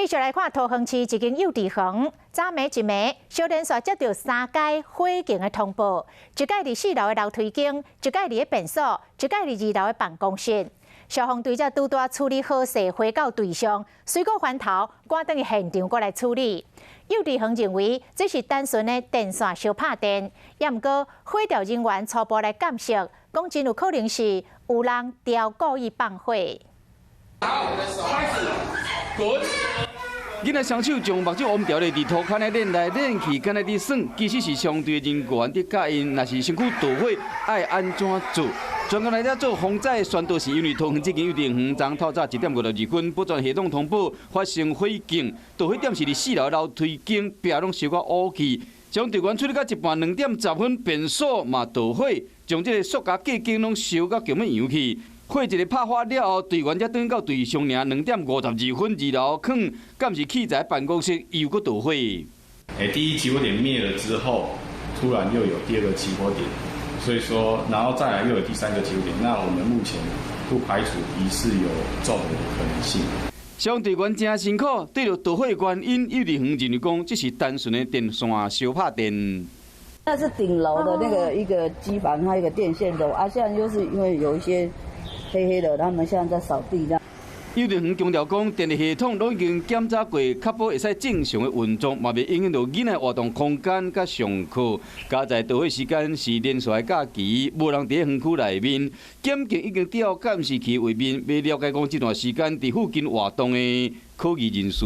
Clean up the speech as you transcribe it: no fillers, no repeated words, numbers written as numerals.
继续来看桃园市一间幼稚园，早暝一暝，小连续接到3间火警的通报，一间伫4楼的楼梯间，一间伫便所，一间伫2楼的办公室。消防队才拄带处理好势回到队上，随后翻头赶返去现场过来处理。幼稚园认为这是单纯的电线烧拍电，也毋过火调人员初步来监视，讲真有可能是有人故意放火。好，开始，滚！囡仔双手将目睭往调咧，伫涂骹的练来练去，敢若伫耍，其实是相对人员伫教因，若是身躯导火，爱安怎做？专工来了做防灾宣导是因为桃园这间幼稚园昨透早1点52分，保全系统通报发生火警，导火点是伫4楼楼梯间，壁拢烧到乌气。将队员处理到一半2点10分，便所嘛导火，将这个塑胶架间拢烧到强要扬去。火一个拍发了后，队员才转到队上尔，2点52分2楼坑监视器材办公室又搁导火。第一起火点灭了之后，突然又有第2个起火点，所以说，然后再来又有第3个起火点。那我们目前不排除疑似有纵火的可能性。消防队员真辛苦，对着导火的原因，幼稚园认为讲这是单纯的电线烧拍电。那是顶楼的那个一个机房，它一个电线楼啊，现在就是因为有一些黑黑的，他们现在在扫地这样。幼稚园强调讲，电力系统都已经检查过，确保会使正常的运作，嘛袂影响到囡仔活动空间甲上课。加在导火时间是连续的假期，无人伫园区内面，检警已经调监视器位面，要了解讲这段时间伫附近活动的可疑人士。